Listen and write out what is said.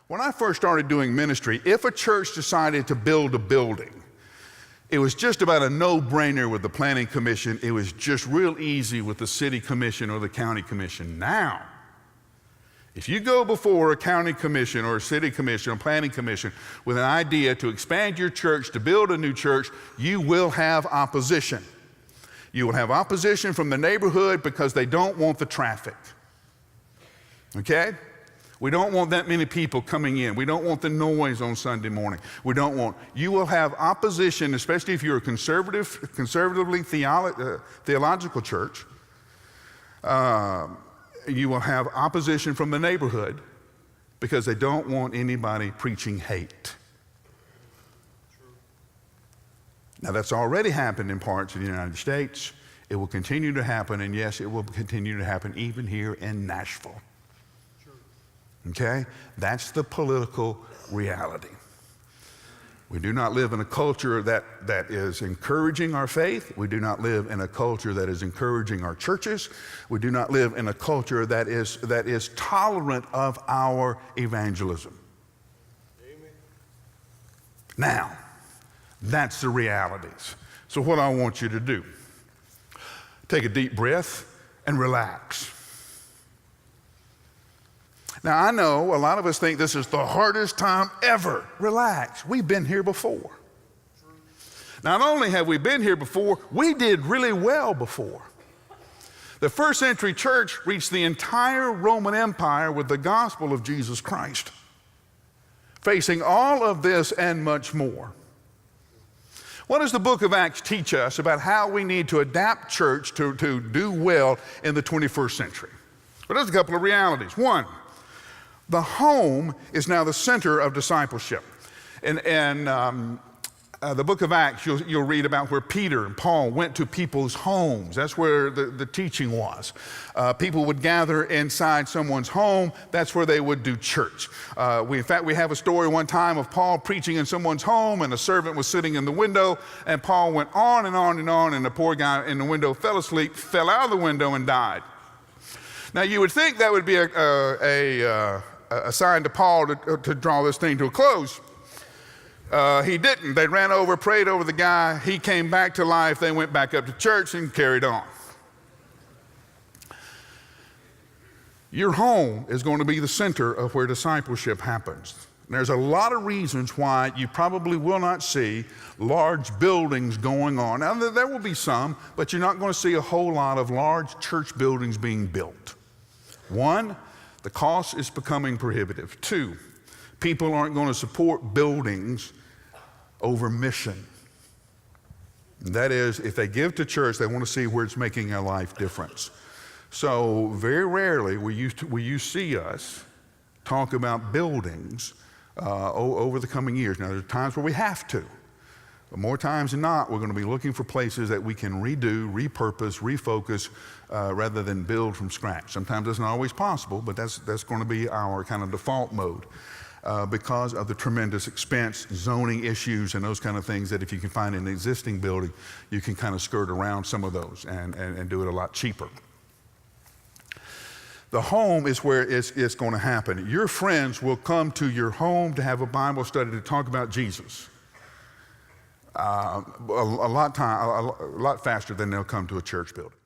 When I first started doing ministry, if a church decided to build a building, it was just about a no-brainer with the planning commission. It was just real easy with the city commission or the county commission. Now, if you go before a county commission or a city commission or planning commission with an idea to expand your church, to build a new church, you will have opposition. You will have opposition from the neighborhood because they don't want the traffic. Okay? We don't want that many people coming in. We don't want the noise on Sunday morning. You will have opposition, especially if you're a conservatively theological church. You will have opposition from the neighborhood because they don't want anybody preaching hate. Now, that's already happened in parts of the United States. It will continue to happen, and yes, it will continue to happen even here in Nashville. Okay? That's the political reality. We do not live in a culture that is encouraging our faith. We do not live in a culture that is encouraging our churches. We do not live in a culture that is tolerant of our evangelism. Amen. Now, that's the realities. So what I want you to do, take a deep breath and relax. Now, I know a lot of us think this is the hardest time ever. Relax. We've been here before. Not only have we been here before, we did really well before. The first century church reached the entire Roman Empire with the gospel of Jesus Christ, facing all of this and much more. What does the book of Acts teach us about how we need to adapt church to do well in the 21st century? Well, there's a couple of realities. One, the home is now the center of discipleship. In the book of Acts, you'll read about where Peter and Paul went to people's homes. That's where the teaching was. People would gather inside someone's home. That's where they would do church. In fact, we have a story one time of Paul preaching in someone's home, and a servant was sitting in the window, and Paul went on and on and on, and the poor guy in the window fell asleep, fell out of the window, and died. Now, you would think that would be a sign to Paul to draw this thing to a close. He didn't. They ran over, prayed over the guy. He came back to life. They went back up to church and carried on. Your home is going to be the center of where discipleship happens. There's a lot of reasons why you probably will not see large buildings going on. Now, there will be some, but you're not going to see a whole lot of large church buildings being built. One, the cost is becoming prohibitive. Two, people aren't going to support buildings over mission. That is, if they give to church, they want to see where it's making a life difference. So very rarely will you see us talk about buildings over the coming years. Now, there's times where we have to. But more times than not, we're going to be looking for places that we can redo, repurpose, refocus, rather than build from scratch. Sometimes that's not always possible, but that's going to be our kind of default mode because of the tremendous expense, zoning issues, and those kind of things that if you can find an existing building, you can kind of skirt around some of those and do it a lot cheaper. The home is where it's going to happen. Your friends will come to your home to have a Bible study to talk about Jesus. A lot faster than they'll come to a church building.